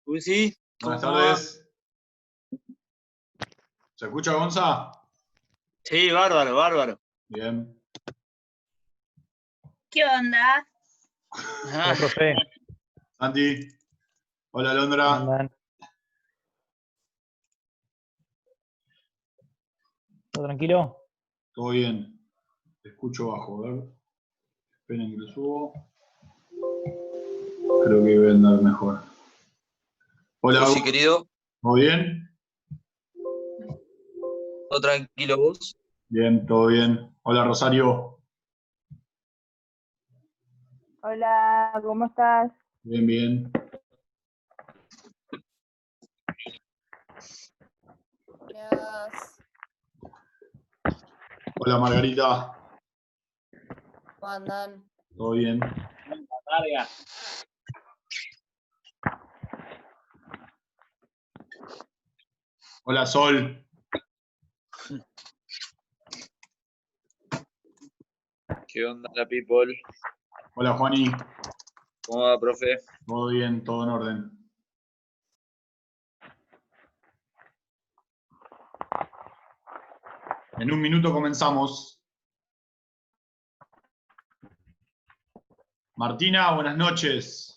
Uy, sí, Buenas ¿cómo va? tardes. ¿Se escucha, Gonza? Sí, bárbaro, bárbaro. Bien. ¿Qué onda? Ah, Hola, profe. Santi. Hola, ¿Cómo Alondra. andan? ¿Todo tranquilo? Todo bien. Te escucho bajo, a ver. Esperen que lo subo. Creo que voy a andar mejor. Hola, Uy, sí, Agus. querido. ¿Todo bien? ¿Todo tranquilo vos? Bien, todo bien. Hola, Rosario. Hola, ¿cómo estás? Bien, bien. Gracias. Hola, Margarita. ¿Cómo andan? ¿Todo bien? Larga. Hola, Sol. ¿Qué onda la people? Hola, Juani. ¿Cómo va, profe? Todo bien, todo en orden. En un minuto comenzamos. Martina, buenas noches.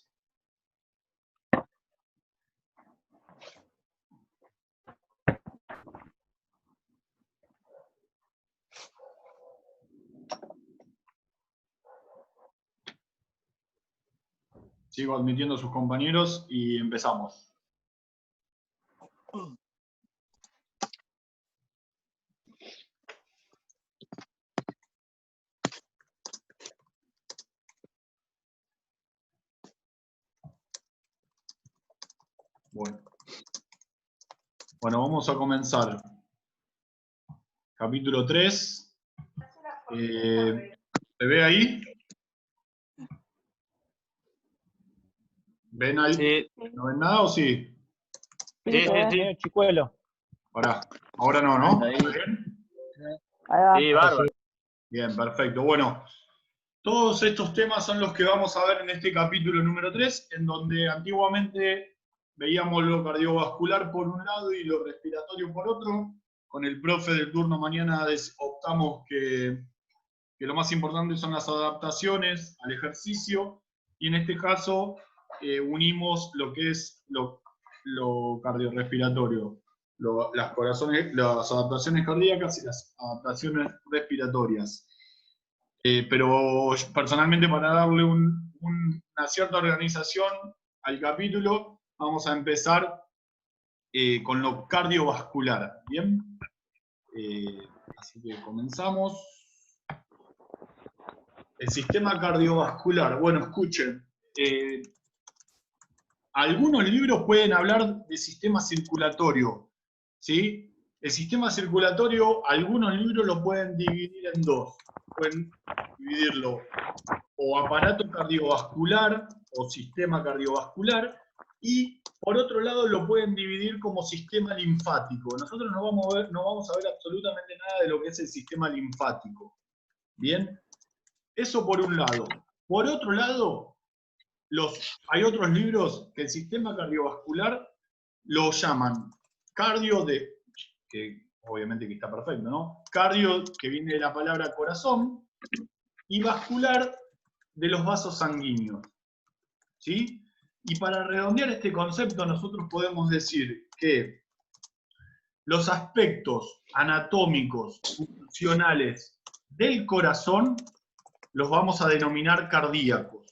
Sigo admitiendo a sus compañeros y empezamos. Bueno, vamos a comenzar. Capítulo 3. ¿Se ve ahí? ¿Ven ahí? Sí, ¿No ven nada o sí? sí, sí, sí. Chicuelo. Ahora no, ¿no? Ahí. ¿Está bien? Ahí va. Sí, bárbaro. Bien, perfecto. Bueno, todos estos temas son los que vamos a ver en este capítulo número 3, en donde antiguamente veíamos lo cardiovascular por un lado y lo respiratorio por otro. Con el profe del turno mañana optamos que lo más importante son las adaptaciones al ejercicio, y en este caso unimos lo que es lo cardiorrespiratorio, las adaptaciones cardíacas y las adaptaciones respiratorias. Pero personalmente, para darle una cierta organización al capítulo, vamos a empezar con lo cardiovascular. ¿Bien? Así que comenzamos. El sistema cardiovascular. Bueno, escuchen. Algunos libros pueden hablar de sistema circulatorio, ¿sí? El sistema circulatorio, algunos libros lo pueden dividir en dos. Pueden dividirlo o aparato cardiovascular o sistema cardiovascular, y por otro lado lo pueden dividir como sistema linfático. Nosotros no vamos a ver absolutamente nada de lo que es el sistema linfático. ¿Bien? Eso por un lado. Por otro lado, hay otros libros que el sistema cardiovascular lo llaman que obviamente que está perfecto, ¿no? Cardio, que viene de la palabra corazón, y vascular, de los vasos sanguíneos. ¿Sí? Y para redondear este concepto, nosotros podemos decir que los aspectos anatómicos, funcionales del corazón los vamos a denominar cardíacos.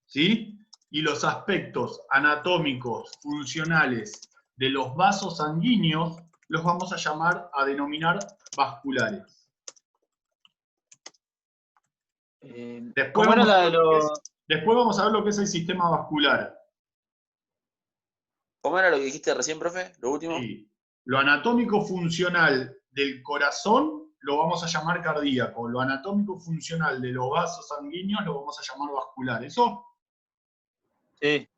¿Sí? Y los aspectos anatómicos, funcionales de los vasos sanguíneos los vamos a denominar vasculares. Después ¿Cómo era vamos, la de los... después vamos a ver lo que es el sistema vascular. ¿Cómo era lo que dijiste recién, profe? Lo último. Sí. Lo anatómico funcional del corazón lo vamos a llamar cardíaco. Lo anatómico funcional de los vasos sanguíneos lo vamos a llamar vascular. ¿Eso? Sí.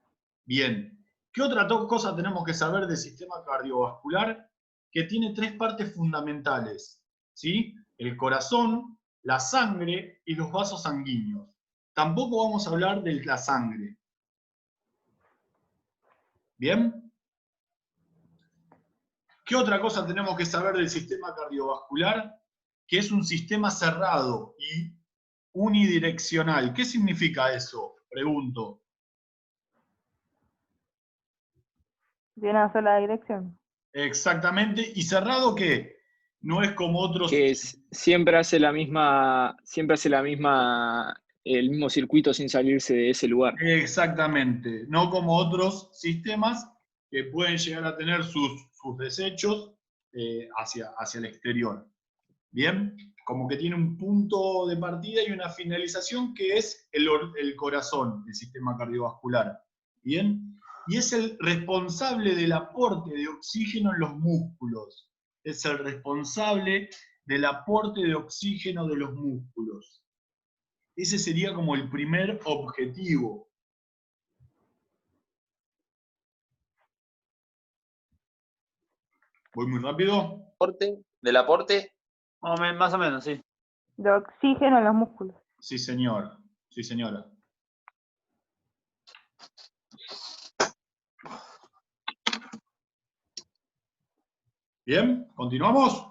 Bien. ¿Qué otra cosa tenemos que saber del sistema cardiovascular? Que tiene tres partes fundamentales, ¿sí? El corazón, la sangre y los vasos sanguíneos. Tampoco vamos a hablar de la sangre. ¿Bien? ¿Qué otra cosa tenemos que saber del sistema cardiovascular? Que es un sistema cerrado y unidireccional. ¿Qué significa eso? Pregunto. De una sola dirección. Exactamente. ¿Y cerrado qué? No es como otros... Que siempre hace el mismo circuito sin salirse de ese lugar. Exactamente. No como otros sistemas que pueden llegar a tener sus desechos hacia el exterior. ¿Bien? Como que tiene un punto de partida y una finalización que es el corazón, el sistema cardiovascular. ¿Bien? Y es el responsable del aporte de oxígeno en los músculos. Es el responsable del aporte de oxígeno de los músculos. Ese sería como el primer objetivo. ¿Voy muy rápido? ¿Del aporte? Más o menos, sí. De oxígeno en los músculos. Sí, señor. Sí, señora. Bien, ¿continuamos?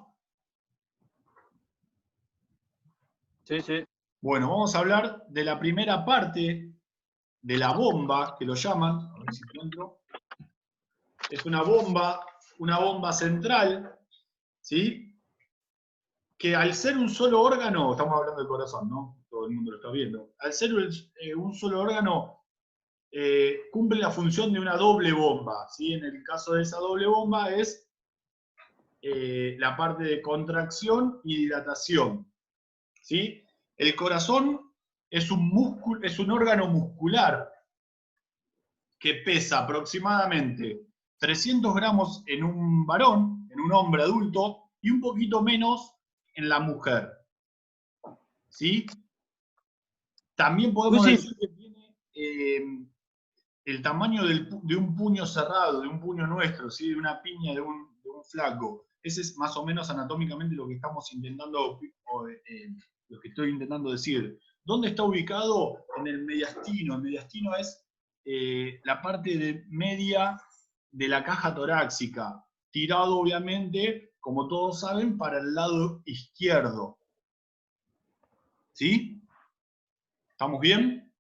Sí, sí. Bueno, vamos a hablar de la primera parte de la bomba, que lo llaman. A ver si encuentro. Es una bomba central, ¿sí? Que al ser un solo órgano, estamos hablando del corazón, ¿no? Todo el mundo lo está viendo. Al ser un solo órgano, cumple la función de una doble bomba, ¿sí? En el caso de esa doble bomba es la parte de contracción y dilatación, ¿sí? El corazón es un órgano muscular que pesa aproximadamente 300 gramos en un varón, en un hombre adulto, y un poquito menos en la mujer. ¿Sí? También podemos decir que tiene el tamaño de un puño cerrado, de un puño nuestro, ¿sí? De una piña de un flaco. Ese es más o menos anatómicamente lo que estamos intentando, lo que estoy intentando decir. ¿Dónde está ubicado? En el mediastino. El mediastino es la parte media de la caja torácica, tirado obviamente, como todos saben, para el lado izquierdo. ¿Sí? ¿Estamos bien?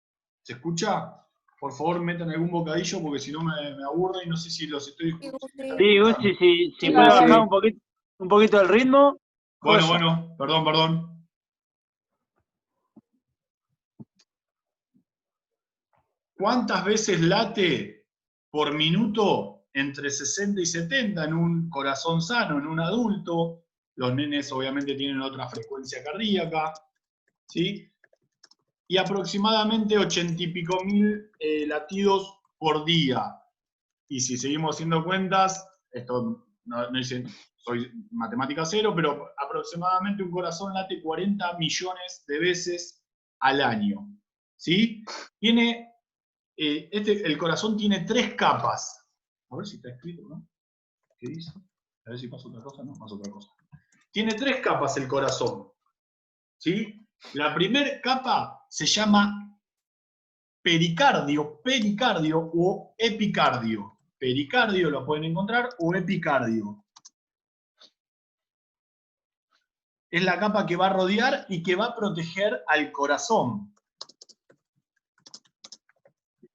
¿Se escucha? Por favor, metan algún bocadillo porque si no me aburre y no sé si los estoy escuchando. Sí, Gusti, si Sí, puede sí. bajar un poquito el ritmo. Bueno, joya. bueno, perdón. ¿Cuántas veces late por minuto entre 60 y 70 en un corazón sano, en un adulto? Los nenes obviamente tienen otra frecuencia cardíaca, ¿sí? Y aproximadamente 80 y pico mil latidos por día. Y si seguimos haciendo cuentas, esto no dice, soy matemática cero, pero aproximadamente un corazón late 40 millones de veces al año. ¿Sí? El corazón tiene 3 capas. A ver si está escrito, ¿no? ¿Qué dice? A ver si pasa otra cosa. No, pasa otra cosa. Tiene 3 capas el corazón. ¿Sí? La primera capa se llama pericardio o epicardio. Pericardio lo pueden encontrar, o epicardio. Es la capa que va a rodear y que va a proteger al corazón.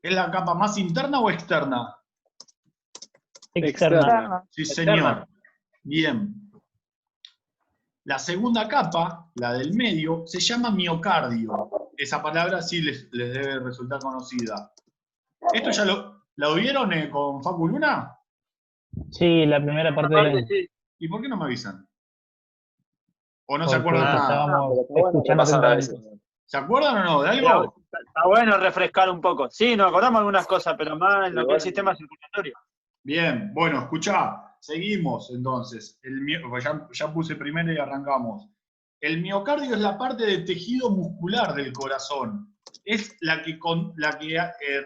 ¿Es la capa más interna o externa? Externa. Sí, señor. Bien. La segunda capa, la del medio, se llama miocardio. Esa palabra sí les debe resultar conocida. ¿Esto ya lo vieron con Facu Luna? Sí, la primera parte de la... Sí. ¿Y por qué no me avisan? ¿O no porque se acuerdan nada? estábamos Pero bueno, escuchando pasa a atentamente. veces. ¿Se acuerdan o no de Pero algo? está bueno refrescar un poco. Sí, nos acordamos algunas cosas, pero más en lo que es el sistema circulatorio. Bien, bueno, escuchá. Seguimos entonces. Ya puse primero y arrancamos. El miocardio es la parte del tejido muscular del corazón. Es la que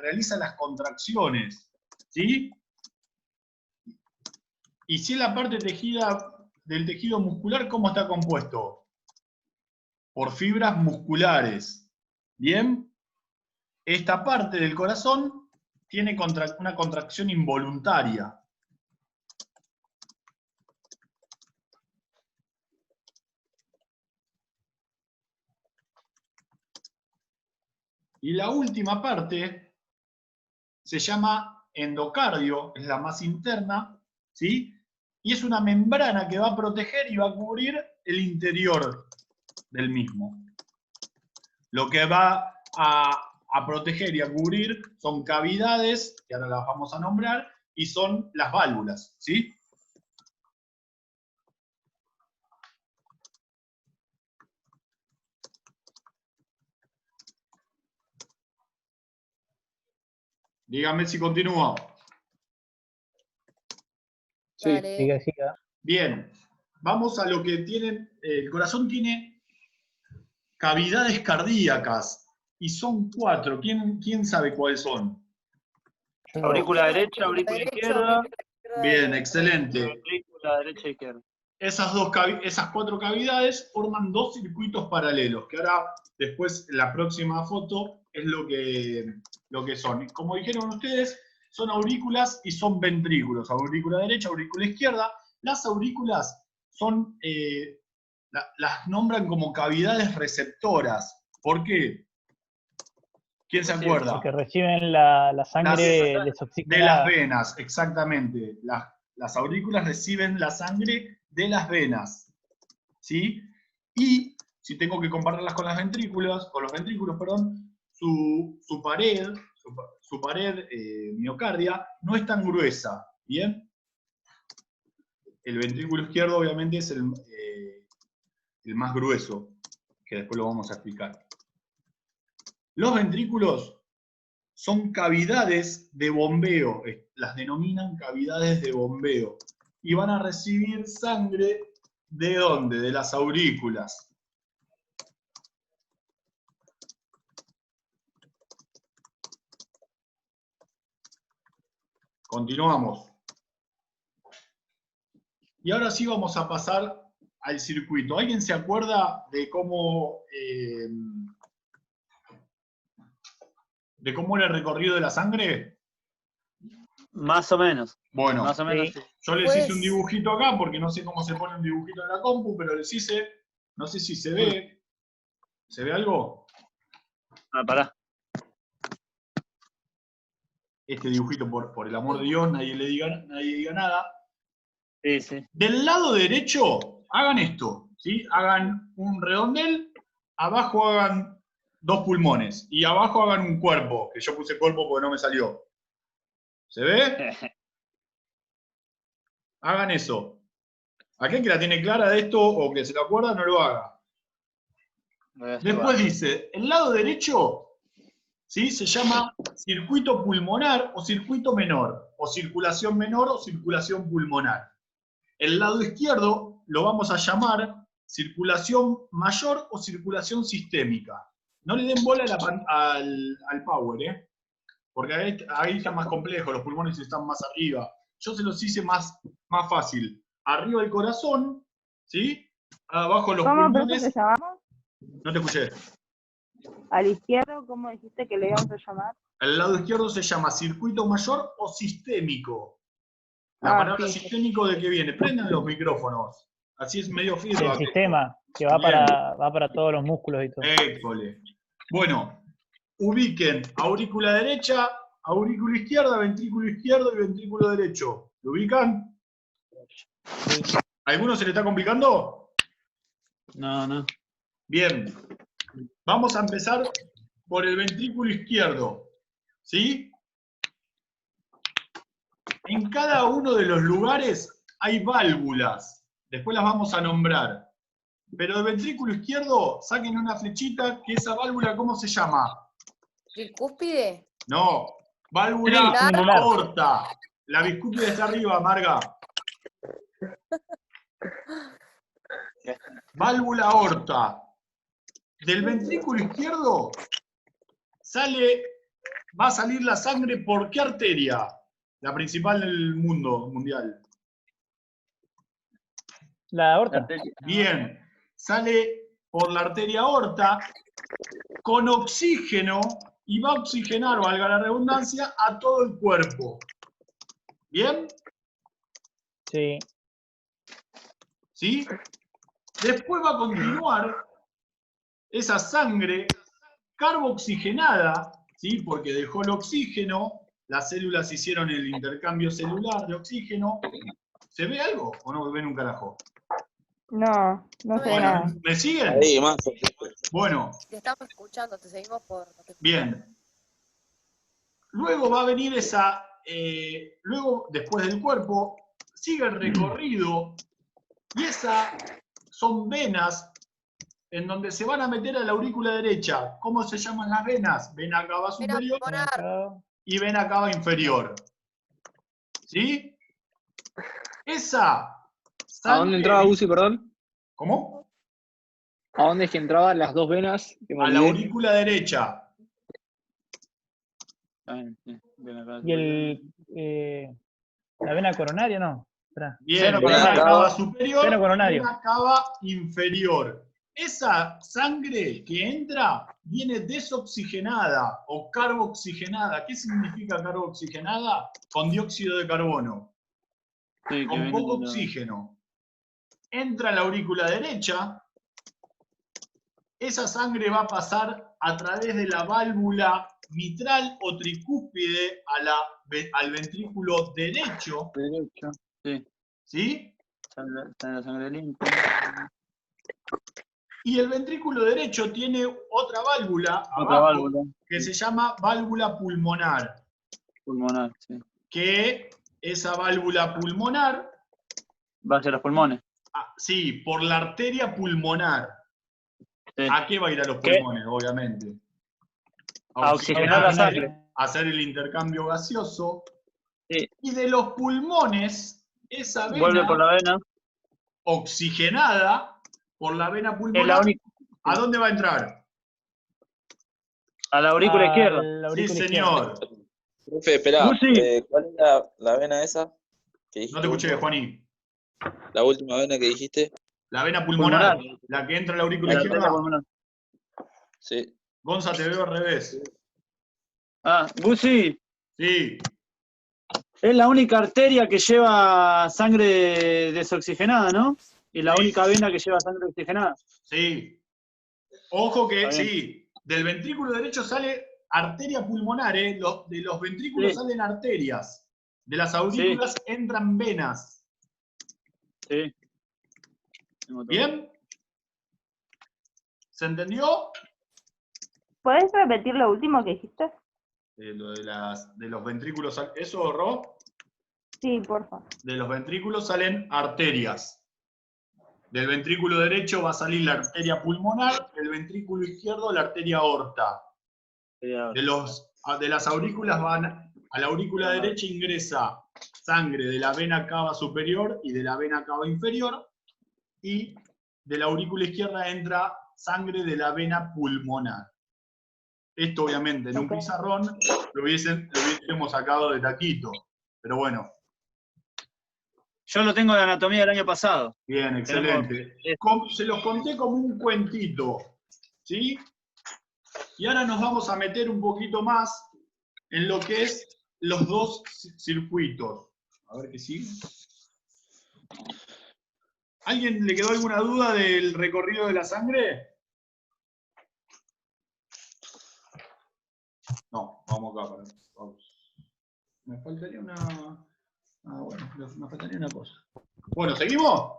realiza las contracciones. ¿Sí? Y si es la parte del tejido muscular, ¿cómo está compuesto? Por fibras musculares. ¿Bien? Esta parte del corazón tiene una contracción involuntaria. Y la última parte se llama endocardio, es la más interna, ¿sí? Y es una membrana que va a proteger y va a cubrir el interior del mismo. Lo que va a proteger y a cubrir son cavidades, que ahora las vamos a nombrar, y son las válvulas, ¿sí? Dígame si continúa. Sí. Dale. Siga. Bien, vamos a lo que tienen. El corazón tiene cavidades cardíacas y son 4. ¿Quién sabe cuáles son? Aurícula derecha, aurícula izquierda. Bien, excelente. Aurícula derecha e izquierda. Esas 4 cavidades forman 2 circuitos paralelos, que ahora, después, en la próxima foto, es lo que son. Como dijeron ustedes, son aurículas y son ventrículos. Aurícula derecha, aurícula izquierda. Las aurículas son, las nombran como cavidades receptoras. ¿Por qué? ¿Quién se acuerda? Porque reciben la sangre De desoxigenada. las venas, exactamente. Las aurículas reciben la sangre de las venas, ¿sí? Y si tengo que compararlas con los ventrículos, su pared miocardia no es tan gruesa, ¿bien? El ventrículo izquierdo obviamente es el más grueso, que después lo vamos a explicar. Los ventrículos son cavidades de bombeo, las denominan cavidades de bombeo, y van a recibir sangre, ¿de dónde? De las aurículas. Continuamos. Y ahora sí vamos a pasar al circuito. ¿Alguien se acuerda de cómo era el recorrido de la sangre? Más o menos. Bueno, Más o menos. Sí. Sí. yo les Pues- hice un dibujito acá, porque no sé cómo se pone un dibujito en la compu, pero les hice, no sé si se ve. ¿Se ve algo? Ah, pará. Este dibujito, por el amor de Dios, nadie diga nada. Sí, sí. Del lado derecho, hagan esto, ¿sí? Hagan un redondel, abajo hagan 2 pulmones, y abajo hagan un cuerpo, que yo puse cuerpo porque no me salió. ¿Se ve? Hagan eso. Aquel que la tiene clara de esto, o que se lo acuerda, no lo haga. Después dice, el lado derecho, ¿sí? Se llama circuito pulmonar o circuito menor, o circulación menor o circulación pulmonar. El lado izquierdo lo vamos a llamar circulación mayor o circulación sistémica. No le den bola al power, porque ahí está más complejo, los pulmones están más arriba. Yo se los hice más fácil. Arriba el corazón, ¿sí? Abajo los ¿Cómo pulmones. le llamamos? No te escuché. Al izquierdo, ¿cómo dijiste que le íbamos a llamar? El lado izquierdo se llama circuito mayor o sistémico. La palabra sí. sistémico, ¿de qué viene? Prendan los micrófonos. Así es medio Del feedback. sistema, que va para todos los músculos y todo. École. Bueno, ubiquen aurícula derecha, aurícula izquierda, ventrículo izquierdo y ventrículo derecho. ¿Lo ubican? ¿A alguno se le está complicando? No. Bien. Vamos a empezar por el ventrículo izquierdo. ¿Sí? En cada uno de los lugares hay válvulas. Después las vamos a nombrar. Pero el ventrículo izquierdo, saquen una flechita, que esa válvula, ¿cómo se llama? ¿Tricúspide? No, válvula Tricular. aorta. La biscúpide está arriba, Marga. Válvula aorta. Del ventrículo izquierdo va a salir la sangre ¿por qué arteria? La principal del mundo mundial. La aorta. Bien, sale por la arteria aorta con oxígeno y va a oxigenar, valga la redundancia, a todo el cuerpo. ¿Bien? Sí. ¿Sí? Después va a continuar esa sangre carboxigenada, ¿sí? Porque dejó el oxígeno, las células hicieron el intercambio celular de oxígeno. ¿Se ve algo o no ven un carajo? No, no se ve Bueno, nada. ¿me siguen? Ahí, más. Bueno, Te estamos escuchando, te seguimos por... bien. Luego va a venir esa, luego, después del cuerpo, sigue el recorrido y esa son venas en donde se van a meter a la aurícula derecha. ¿Cómo se llaman las venas? Vena cava Vena superior pulmonar. y vena cava inferior. ¿Sí? Esa ¿A sangre... dónde entraba Uzi, perdón? ¿Cómo? ¿A dónde es que entraban las dos venas? Que me A la olvidé. aurícula derecha. Y la vena coronaria, ¿no? Esperá. Bien, Seno vena coronario. cava superior Seno y coronario. vena cava inferior. Esa sangre que entra viene desoxigenada o carboxigenada. ¿Qué significa carboxigenada? Con dióxido de carbono. Sí, que Con viene poco de la- oxígeno. Entra a la aurícula derecha. Esa sangre va a pasar a través de la válvula mitral o tricúspide al ventrículo derecho. Derecho. Sí, ¿Sí? sale la sangre limpia. Y el ventrículo derecho tiene otra válvula Otra abajo válvula que se llama válvula pulmonar. pulmonar, sí. Que esa válvula pulmonar, Va hacia los pulmones. sí, por la arteria pulmonar. Sí. ¿A qué va a ir a los ¿Qué? pulmones? Obviamente. A oxigenar la sangre. a hacer el intercambio gaseoso. Sí. Y de los pulmones, esa Vuelve vena por la vena. oxigenada por la vena Es pulmonar, la única. ¿a dónde va a entrar? A la aurícula izquierda. La Sí, aurícula señor. Profe, esperá. Uzi. ¿Cuál es la vena esa? Que dijiste No te escuché, última? Juaní. La última vena que dijiste. La vena pulmonar, Pulmonar. la que entra a la aurícula La izquierda. arteria pulmonar. Sí. Gonza, te veo al revés. Ah, Gusi, Sí, es la única arteria que lleva sangre desoxigenada, ¿no? Y la Sí. única vena que lleva sangre oxigenada. sí. Ojo que, Está bien. sí, del ventrículo derecho sale arteria pulmonar, ¿eh? De los ventrículos Sí. salen arterias. De las aurículas entran venas. Sí. Tengo todo. ¿Bien? ¿Se entendió? ¿Puedes repetir lo último que dijiste? Lo de los ventrículos, ¿eso, Ro? Sí, porfa. De los ventrículos salen arterias. Del ventrículo derecho va a salir la arteria pulmonar, del ventrículo izquierdo la arteria aorta. De las aurículas van a la aurícula derecha ingresa sangre de la vena cava superior y de la vena cava inferior, y de la aurícula izquierda entra sangre de la vena pulmonar. Esto obviamente en un Ok. pizarrón lo hubiésemos sacado de taquito, pero bueno, Yo lo tengo de anatomía del año pasado. bien, excelente. Se los conté como un cuentito, ¿sí? Y ahora nos vamos a meter un poquito más en lo que es los dos circuitos. A ver qué sigue. ¿Alguien le quedó alguna duda del recorrido de la sangre? No, vamos acá. Vamos. Me faltaría una... bueno, me faltaría una cosa. Bueno, ¿seguimos?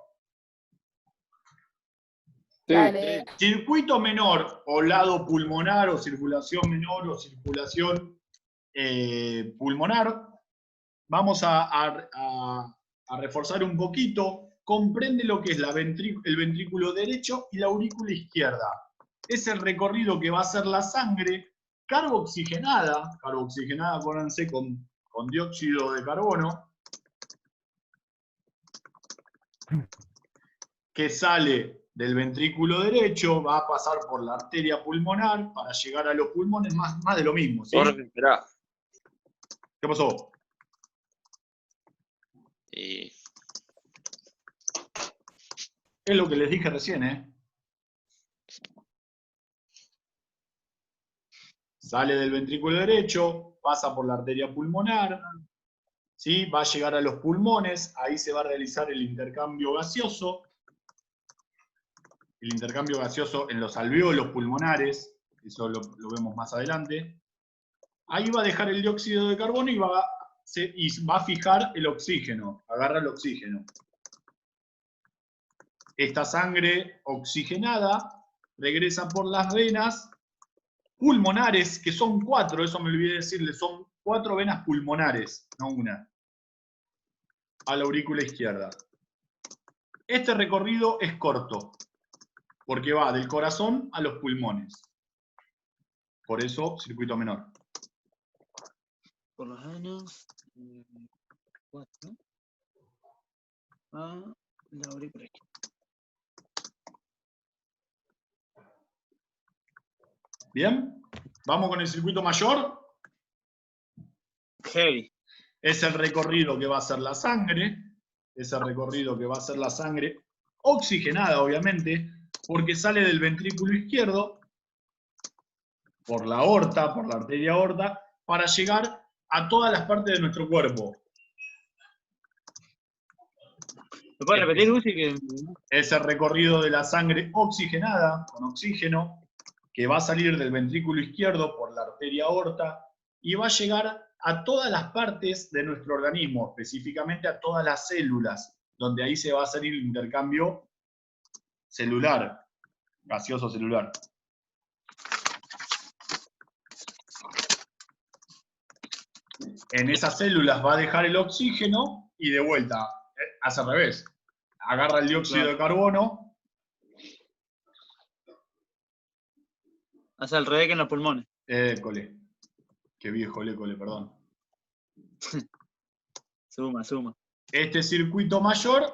Sí. Dale. Circuito menor o lado pulmonar o circulación menor o circulación pulmonar. Vamos a reforzar un poquito. Comprende lo que es el ventrículo derecho y la aurícula izquierda. Es el recorrido que va a hacer la sangre carboxigenada, acuérdense, con dióxido de carbono, que sale del ventrículo derecho, va a pasar por la arteria pulmonar para llegar a los pulmones, más de lo mismo, ¿sí? Profe, esperá. ¿Qué pasó? Es lo que les dije recién, ¿eh? Sale del ventrículo derecho, pasa por la arteria pulmonar, ¿sí? Va a llegar a los pulmones, ahí se va a realizar el intercambio gaseoso. El intercambio gaseoso en los alvéolos pulmonares, eso lo vemos más adelante. Ahí va a dejar el dióxido de carbono y va a fijar el oxígeno, agarra el oxígeno. Esta sangre oxigenada regresa por las venas pulmonares, que son 4, eso me olvidé decirle, son 4 venas pulmonares, no una, a la aurícula izquierda. Este recorrido es corto, porque va del corazón a los pulmones. Por eso, circuito menor. Por las venas. 4. A la aurícula izquierda. ¿Bien? ¿Vamos con el circuito mayor? Heavy. Es el recorrido que va a hacer la sangre. Es el recorrido que va a hacer la sangre oxigenada, obviamente, porque sale del ventrículo izquierdo, por la aorta, por la arteria aorta, para llegar a todas las partes de nuestro cuerpo. ¿Me puedes repetir, Lucy? Es el recorrido de la sangre oxigenada, con oxígeno, que va a salir del ventrículo izquierdo por la arteria aorta y va a llegar a todas las partes de nuestro organismo, específicamente a todas las células, donde ahí se va a hacer el intercambio celular, gaseoso celular. En esas células va a dejar el oxígeno y de vuelta, hace al revés. Agarra el dióxido de carbono. Hace al revés que en los pulmones. Cole. Qué viejo cole, perdón. Suma. Este circuito mayor,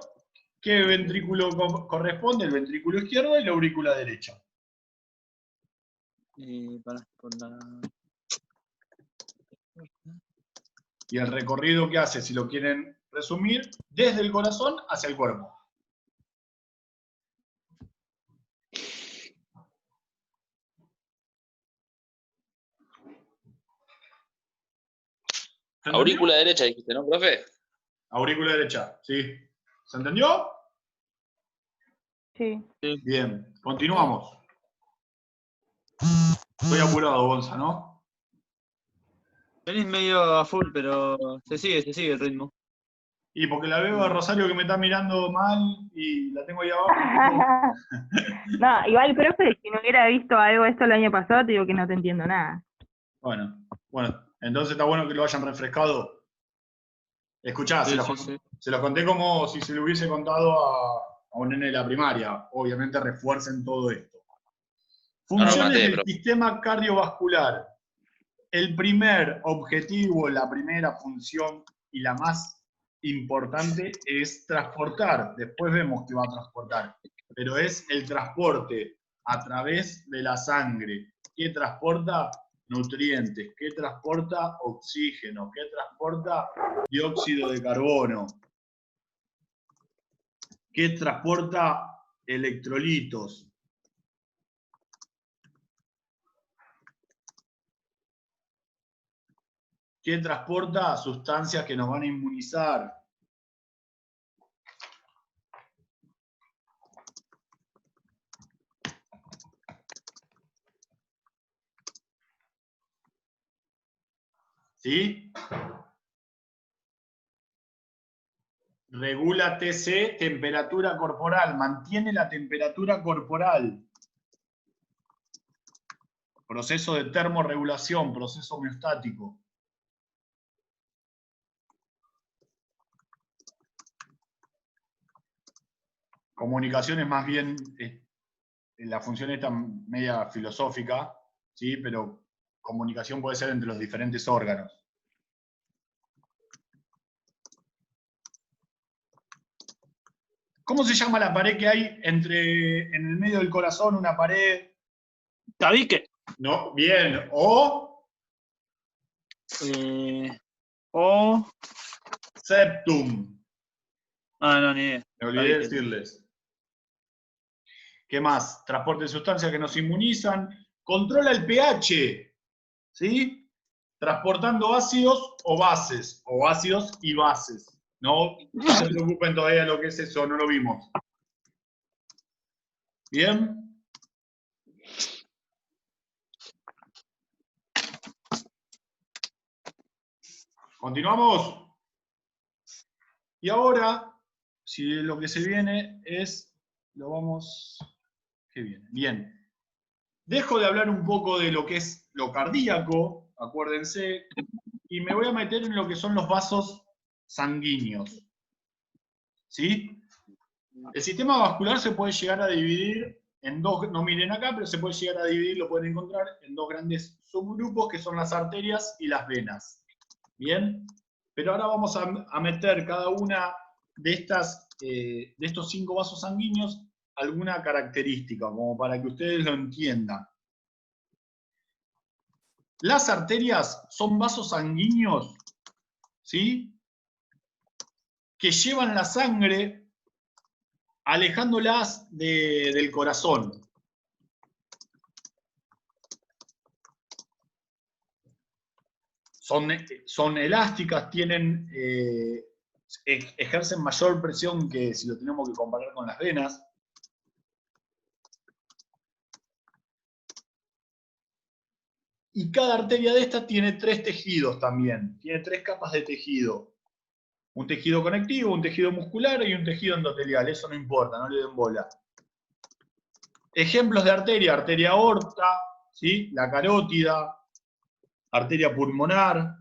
¿qué ventrículo corresponde? El ventrículo izquierdo y la aurícula derecha. Y el recorrido que hace, si lo quieren resumir, desde el corazón hacia el cuerpo. Aurícula derecha dijiste, ¿no, profe? Aurícula derecha, sí. ¿Se entendió? Sí. Bien, continuamos. Estoy apurado, Gonza, ¿no? Venís medio a full, pero se sigue el ritmo. Y porque la veo a Rosario que me está mirando mal y la tengo ahí abajo. No, igual, profe, si no hubiera visto algo esto el año pasado, te digo que no te entiendo nada. Bueno, entonces está bueno que lo hayan refrescado. Escuchá, Sí, se lo conté como si se lo hubiese contado a un nene de la primaria. Obviamente refuercen todo esto. Funciones del sistema cardiovascular. El primer objetivo, la primera función y la más importante es transportar. Después vemos que va a transportar. Pero es el transporte a través de la sangre. ¿Qué transporta? Nutrientes. ¿Qué transporta? Oxígeno. ¿Qué transporta? Dióxido de carbono. ¿Qué transporta? Electrolitos. ¿Qué transporta? Sustancias que nos van a inmunizar. ¿Sí? Regula TC, temperatura corporal, mantiene la temperatura corporal. Proceso de termorregulación, proceso homeostático. Comunicación es más bien, la función está media filosófica, ¿sí? Pero comunicación puede ser entre los diferentes órganos. ¿Cómo se llama la pared que hay en el medio del corazón, una pared? Tabique. No, bien. O septum. No, ni idea. Me olvidé de decirles. ¿Qué más? Transporte de sustancias que nos inmunizan. Controla el pH. ¿sí? Transportando ácidos o bases, o ácidos y bases. No se preocupen todavía lo que es eso, no lo vimos. ¿Bien? ¿Continuamos? Y ahora, si lo que se viene es, lo vamos, ¿qué viene? Bien. Dejo de hablar un poco de lo que es lo cardíaco, acuérdense, y me voy a meter en lo que son los vasos sanguíneos. ¿Sí? El sistema vascular se puede llegar a dividir en dos, no miren acá, pero se puede llegar a dividir, lo pueden encontrar, en dos grandes subgrupos que son las arterias y las venas. ¿Bien? Pero ahora vamos a meter cada una de estos 5 vasos sanguíneos alguna característica, como para que ustedes lo entiendan. Las arterias son vasos sanguíneos, ¿sí?, que llevan la sangre alejándolas del corazón. Son elásticas, ejercen mayor presión que si lo tenemos que comparar con las venas. Y cada arteria de estas tiene 3 tejidos también. Tiene 3 capas de tejido. Un tejido conectivo, un tejido muscular y un tejido endotelial. Eso no importa, no le den bola. Ejemplos de arteria: arteria aorta, ¿sí?, la carótida, arteria pulmonar.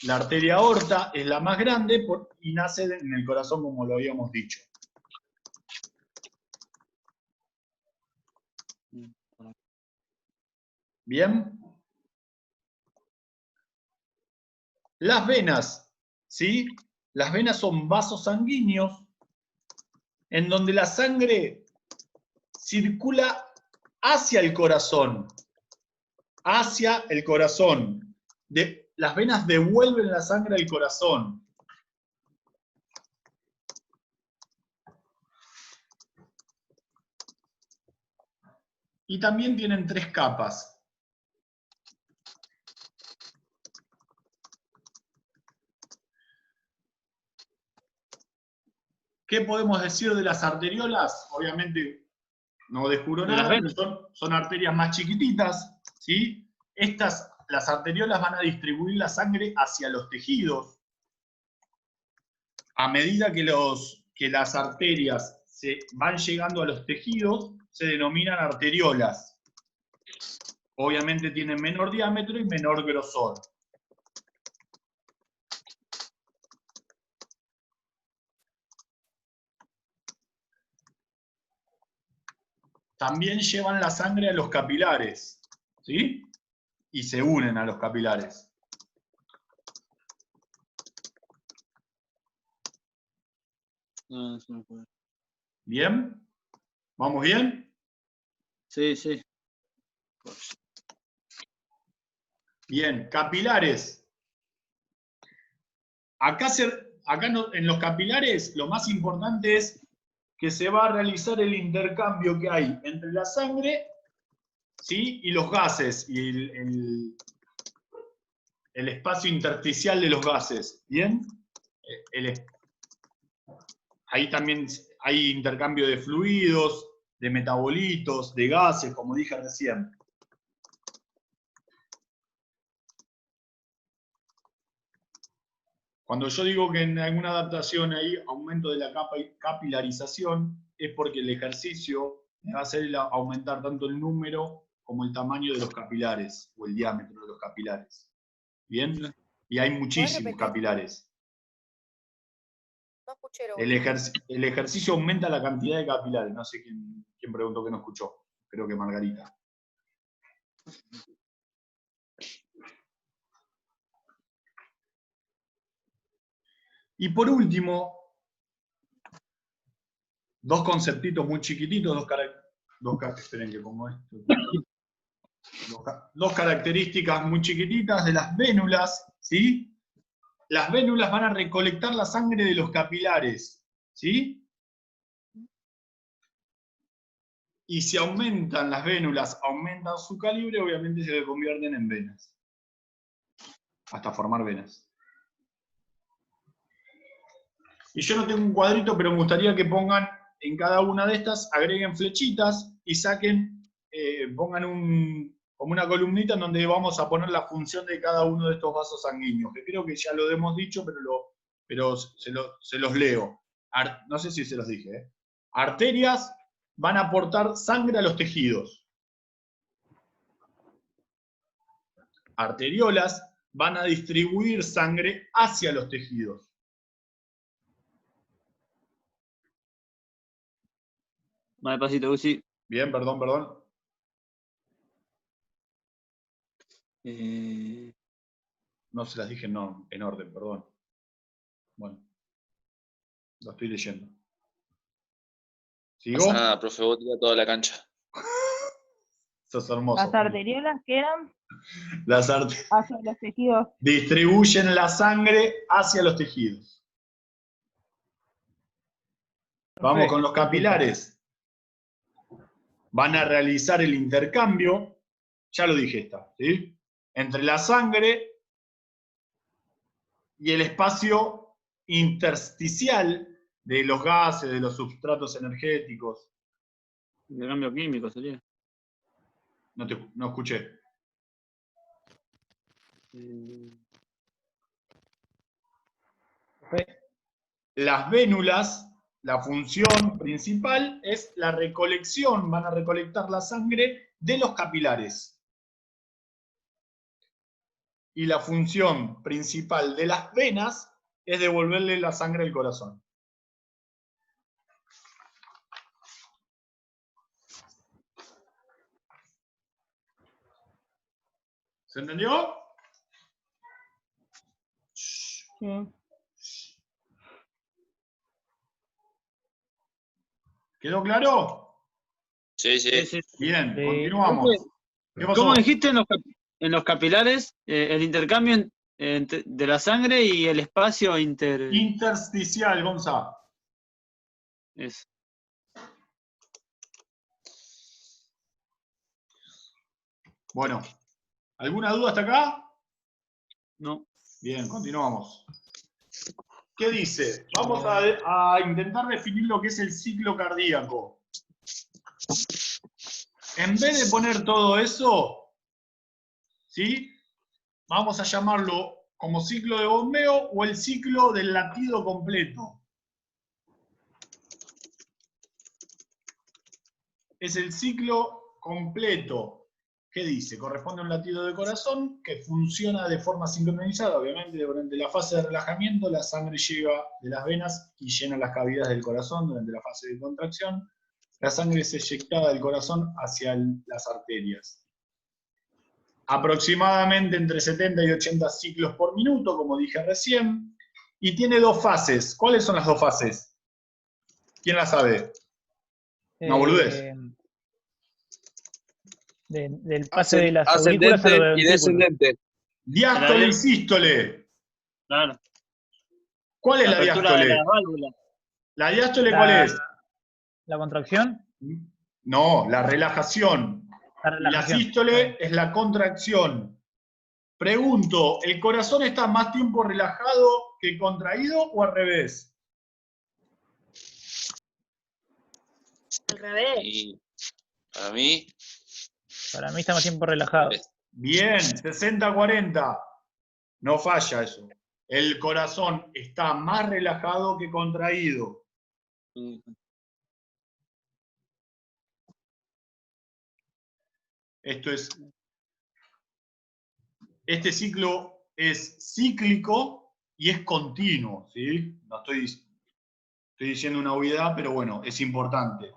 La arteria aorta es la más grande y nace en el corazón, como lo habíamos dicho. Bien. Las venas, ¿sí? Las venas son vasos sanguíneos en donde la sangre circula hacia el corazón. Hacia el corazón. Las venas devuelven la sangre al corazón. Y también tienen 3 capas. ¿Qué podemos decir de las arteriolas? Obviamente no descubro nada, pero son arterias más chiquititas, ¿sí? Las arteriolas van a distribuir la sangre hacia los tejidos. A medida que las arterias se van llegando a los tejidos, se denominan arteriolas. Obviamente tienen menor diámetro y menor grosor. También llevan la sangre a los capilares, ¿sí? Y se unen a los capilares. ¿Bien? ¿Vamos bien? Sí, sí. Bien, capilares. Acá en los capilares lo más importante es que se va a realizar el intercambio que hay entre la sangre, ¿sí?, y los gases, y el espacio intersticial de los gases. ¿Bien? Ahí también hay intercambio de fluidos, de metabolitos, de gases, como dije recién. Cuando yo digo que en alguna adaptación hay aumento de la capilarización, es porque el ejercicio va a hacer aumentar tanto el número como el tamaño de los capilares, o el diámetro de los capilares. ¿Bien? Y hay muchísimos capilares. No escuché lo El ejercicio aumenta la cantidad de capilares. No sé quién preguntó que no escuchó. Creo que Margarita. Y por último, 2 conceptitos muy chiquititos, esperen que pongo esto. 2 características muy chiquititas de las vénulas, ¿sí? Las vénulas van a recolectar la sangre de los capilares, ¿sí? Y si aumentan las vénulas, aumentan su calibre, obviamente se convierten en venas. Hasta formar venas. Y yo no tengo un cuadrito, pero me gustaría que pongan en cada una de estas, agreguen flechitas y saquen, pongan como una columnita en donde vamos a poner la función de cada uno de estos vasos sanguíneos, que creo que ya lo hemos dicho, pero se los leo. No sé si se los dije. Arterias van a aportar sangre a los tejidos. Arteriolas van a distribuir sangre hacia los tejidos. Más despacito, Uzi. Bien, perdón. No se las dije en orden, perdón. Bueno, lo estoy leyendo. ¿Sigo? Pasa nada, profe, vos tirá toda la cancha. Sos hermoso. Las arteriolas que eran Las arterias hacia los tejidos. distribuyen la sangre hacia los tejidos. Vamos con los capilares. Van a realizar el intercambio, ya lo dije ¿sí? Entre la sangre y el espacio intersticial de los gases, de los substratos energéticos. Intercambio químico sería. No escuché. Las vénulas, la función principal es la recolección, van a recolectar la sangre de los capilares. Y la función principal de las venas es devolverle la sangre al corazón. ¿Se entendió? Sí. ¿Quedó claro? Sí. Bien, Sí. continuamos. ¿Qué pasó? ¿Cómo dijiste en los capilares el intercambio de la sangre y el espacio Intersticial, Gonza. Es. Bueno, ¿alguna duda hasta acá? No. Bien, continuamos. ¿Qué dice? Vamos a intentar definir lo que es el ciclo cardíaco. En vez de poner todo eso, ¿sí? Vamos a llamarlo como ciclo de bombeo o el ciclo del latido completo. Es el ciclo completo. ¿Qué dice? Corresponde a un latido de corazón que funciona de forma sincronizada. Obviamente, durante la fase de relajamiento, la sangre llega de las venas y llena las cavidades del corazón. Durante la fase de contracción, la sangre es eyectada del corazón hacia las arterias. Aproximadamente entre 70 y 80 ciclos por minuto, como dije recién. Y tiene dos fases. ¿Cuáles son las dos fases? ¿Quién las sabe? No, boludez. Del pase de las aurículas a Ascendente los y ventrículos. descendente. Diástole y sístole. Claro. ¿Cuál es la apertura de diástole? las válvulas. ¿La diástole cuál es? ¿La contracción? No, la relajación. La La relajación. sístole es la contracción. Pregunto, ¿el corazón está más tiempo relajado que contraído o al revés? Al revés. Y para mí, Para mí está más tiempo relajado. Bien, 60-40. No falla eso. El corazón está más relajado que contraído. Este ciclo es cíclico y es continuo, ¿sí? No estoy diciendo una obviedad, pero bueno, es importante.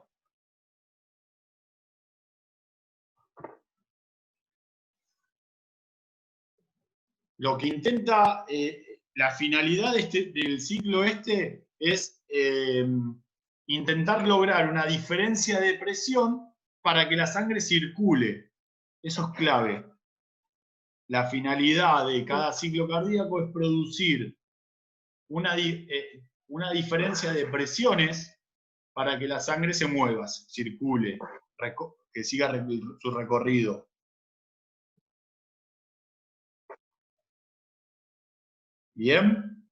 Lo que intenta, la finalidad del ciclo es intentar lograr una diferencia de presión para que la sangre circule. Eso es clave. La finalidad de cada ciclo cardíaco es producir una diferencia de presiones para que la sangre se mueva, circule. que siga su recorrido. ¿Bien?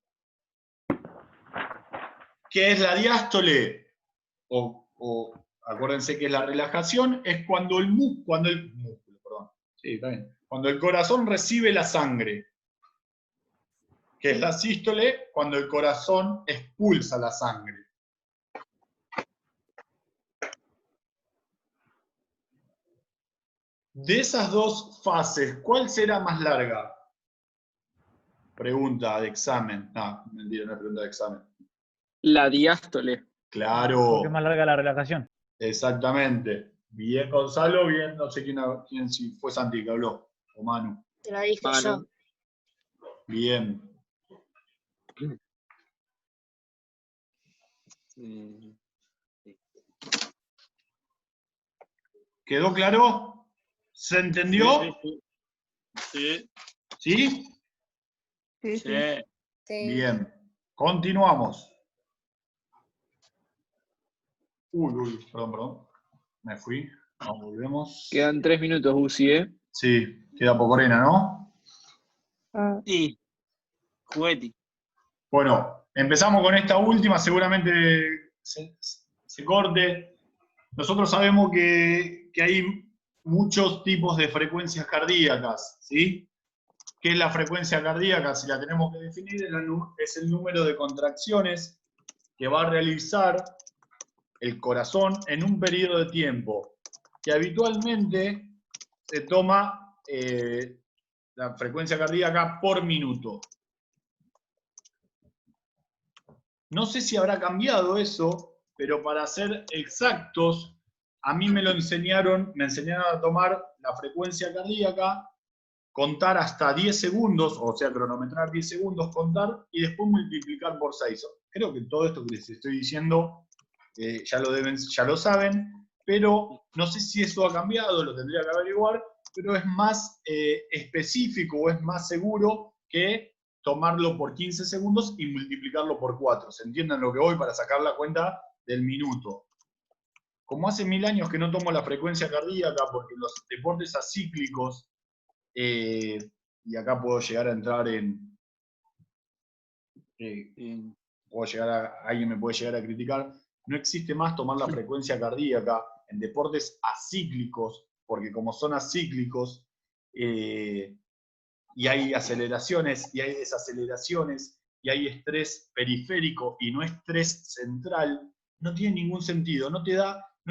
¿Qué es la diástole? Acuérdense que es la relajación, es cuando cuando el corazón recibe la sangre. Que es la sístole, cuando el corazón expulsa la sangre. De esas dos fases, ¿cuál será más larga? Pregunta de examen. No, mentira, no es pregunta de examen. La diástole. Claro. Porque es más larga la relajación. Exactamente. Bien Gonzalo, bien, no sé quién si fue Santi que habló, o Manu. Te la dije Manu. yo. Bien. ¿Quedó claro? ¿Se entendió? Sí. ¿Sí? Sí, sí. Sí. Sí. Bien. Continuamos. Uy, perdón. Me fui. Vamos, volvemos. Quedan 3 minutos, Uzi, ¿eh? Sí, queda poco arena, ¿no? Ah, Sí. Juguete. Bueno, empezamos con esta última, seguramente se corte. Nosotros sabemos que hay muchos tipos de frecuencias cardíacas, ¿sí? ¿Qué es la frecuencia cardíaca? Si la tenemos que definir, es el número de contracciones que va a realizar el corazón en un periodo de tiempo, que habitualmente se toma la frecuencia cardíaca por minuto. No sé si habrá cambiado eso, pero para ser exactos, a mí me enseñaron a tomar la frecuencia cardíaca, contar hasta 10 segundos, o sea, cronometrar 10 segundos, contar, y después multiplicar por 6. Creo que todo esto que les estoy diciendo ya lo saben, pero no sé si eso ha cambiado, lo tendría que averiguar, pero es más específico o es más seguro que tomarlo por 15 segundos y multiplicarlo por 4. ¿Se entienden lo que voy para sacar la cuenta del minuto? Como hace 1000 años que no tomo la frecuencia cardíaca, porque los deportes acíclicos, y acá puedo llegar a entrar en... alguien me puede llegar a criticar, no existe más tomar la frecuencia cardíaca en deportes acíclicos, porque como son acíclicos, y hay aceleraciones, y hay desaceleraciones, y hay estrés periférico y no estrés central, no tiene ningún sentido, no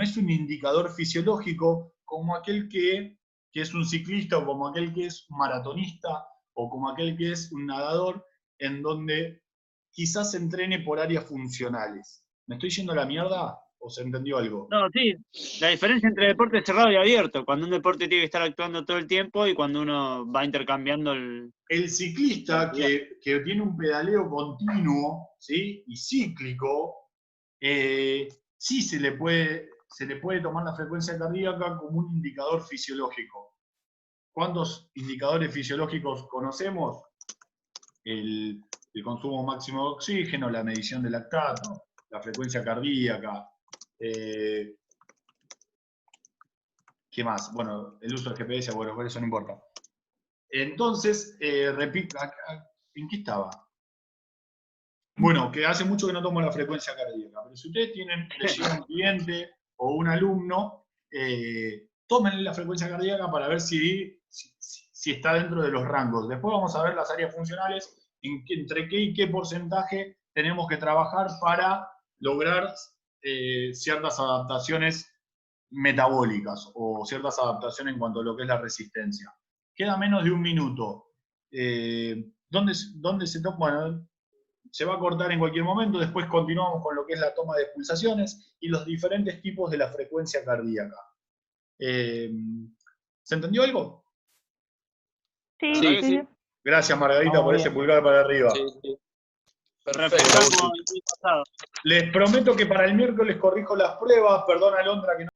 es un indicador fisiológico como aquel que es un ciclista, o como aquel que es un maratonista, o como aquel que es un nadador, en donde quizás se entrene por áreas funcionales. ¿Me estoy yendo a la mierda o se entendió algo? No, sí. La diferencia entre deporte cerrado y abierto. Cuando un deporte tiene que estar actuando todo el tiempo y cuando uno va intercambiando el... El ciclista que tiene un pedaleo continuo, ¿sí? Y cíclico, sí se le puede tomar la frecuencia cardíaca como un indicador fisiológico. ¿Cuántos indicadores fisiológicos conocemos? El consumo máximo de oxígeno, la medición del lactato, la frecuencia cardíaca, ¿qué más? Bueno, el uso del GPS, bueno, por eso no importa. Entonces, repito, ¿en qué estaba? Bueno, que hace mucho que no tomo la frecuencia cardíaca, pero si ustedes les llega un cliente o un alumno, tómenle la frecuencia cardíaca para ver si está dentro de los rangos. Después vamos a ver las áreas funcionales, entre qué y qué porcentaje tenemos que trabajar para lograr ciertas adaptaciones metabólicas o ciertas adaptaciones en cuanto a lo que es la resistencia. Queda menos de un minuto. ¿Dónde se toma? Bueno, se va a cortar en cualquier momento, después continuamos con lo que es la toma de pulsaciones y los diferentes tipos de la frecuencia cardíaca. ¿Se entendió algo? sí, Sí, sí. Gracias, Margarita, Vamos por bien. ese pulgar para arriba. Sí, sí. Perfecto. Refrescamos el pasado. Les prometo que para el miércoles corrijo las pruebas, perdón Alondra que no